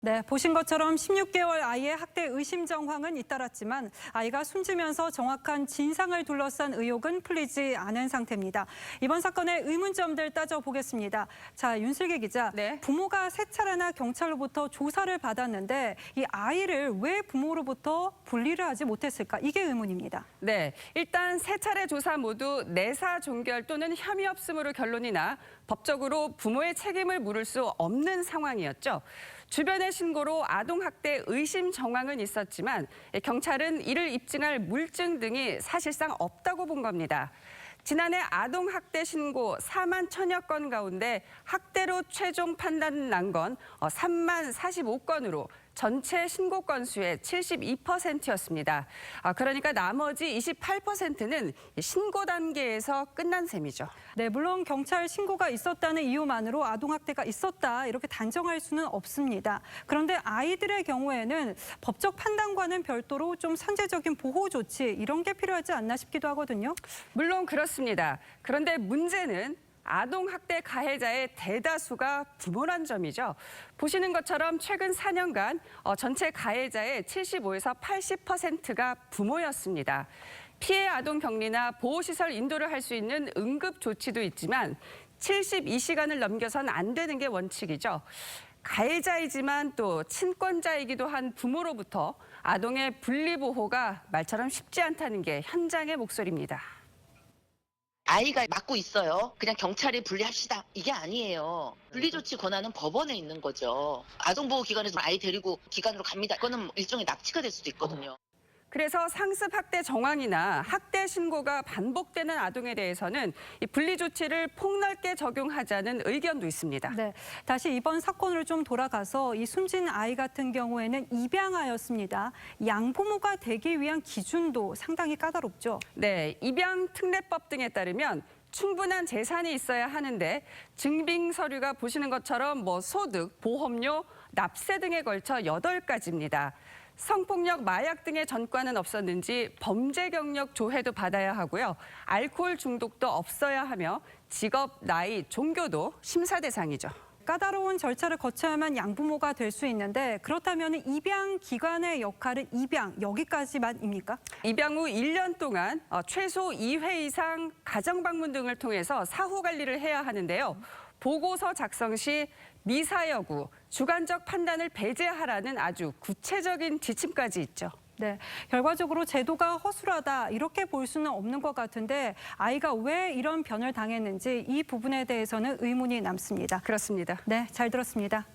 네, 보신 것처럼 16개월 아이의 학대 의심 정황은 잇따랐지만 아이가 숨지면서 정확한 진상을 둘러싼 의혹은 풀리지 않은 상태입니다. 이번 사건의 의문점들 따져보겠습니다. 자, 윤슬기 기자, 네. 부모가 세 차례나 경찰로부터 조사를 받았는데 이 아이를 왜 부모로부터 분리를 하지 못했을까? 이게 의문입니다. 네, 일단 세 차례 조사 모두 내사 종결 또는 혐의 없음으로 결론이 나 법적으로 부모의 책임을 물을 수 없는 상황이었죠. 주변의 신고로 아동학대 의심 정황은 있었지만 경찰은 이를 입증할 물증 등이 사실상 없다고 본 겁니다. 지난해 아동학대 신고 4만 1천여 건 가운데 학대로 최종 판단 난 건 3만 45건으로 전체 신고 건수의 72%였습니다. 그러니까 나머지 28%는 신고 단계에서 끝난 셈이죠. 네, 물론 경찰 신고가 있었다는 이유만으로 아동학대가 있었다 이렇게 단정할 수는 없습니다. 그런데 아이들의 경우에는 법적 판단과는 별도로 좀 선제적인 보호 조치 이런 게 필요하지 않나 싶기도 하거든요. 물론 그렇습니다. 그런데 문제는 아동학대 가해자의 대다수가 부모란 점이죠. 보시는 것처럼 최근 4년간 전체 가해자의 75에서 80%가 부모였습니다. 피해 아동 격리나 보호시설 인도를 할 수 있는 응급 조치도 있지만 72시간을 넘겨선 안 되는 게 원칙이죠. 가해자이지만 또 친권자이기도 한 부모로부터 아동의 분리보호가 말처럼 쉽지 않다는 게 현장의 목소리입니다. 아이가 맞고 있어요. 그냥 경찰에 분리합시다. 이게 아니에요. 분리조치 권한은 법원에 있는 거죠. 아동보호기관에서 아이 데리고 기관으로 갑니다. 그거는 일종의 납치가 될 수도 있거든요. 그래서 상습 학대 정황이나 학대 신고가 반복되는 아동에 대해서는 이 분리 조치를 폭넓게 적용하자는 의견도 있습니다. 네, 다시 이번 사건으로 좀 돌아가서 이 숨진 아이 같은 경우에는 입양아였습니다. 양부모가 되기 위한 기준도 상당히 까다롭죠. 네, 입양특례법 등에 따르면 충분한 재산이 있어야 하는데 증빙 서류가 보시는 것처럼 소득, 보험료, 납세 등에 걸쳐 8가지입니다. 성폭력, 마약 등의 전과는 없었는지 범죄 경력 조회도 받아야 하고요. 알코올 중독도 없어야 하며 직업, 나이, 종교도 심사 대상이죠. 까다로운 절차를 거쳐야만 양부모가 될 수 있는데 그렇다면 입양 기관의 역할은 입양 여기까지만입니까? 입양 후 1년 동안 최소 2회 이상 가정 방문 등을 통해서 사후 관리를 해야 하는데요. 보고서 작성 시 미사 여부, 주관적 판단을 배제하라는 아주 구체적인 지침까지 있죠. 네, 결과적으로 제도가 허술하다 이렇게 볼 수는 없는 것 같은데 아이가 왜 이런 변을 당했는지 이 부분에 대해서는 의문이 남습니다. 그렇습니다. 네, 잘 들었습니다.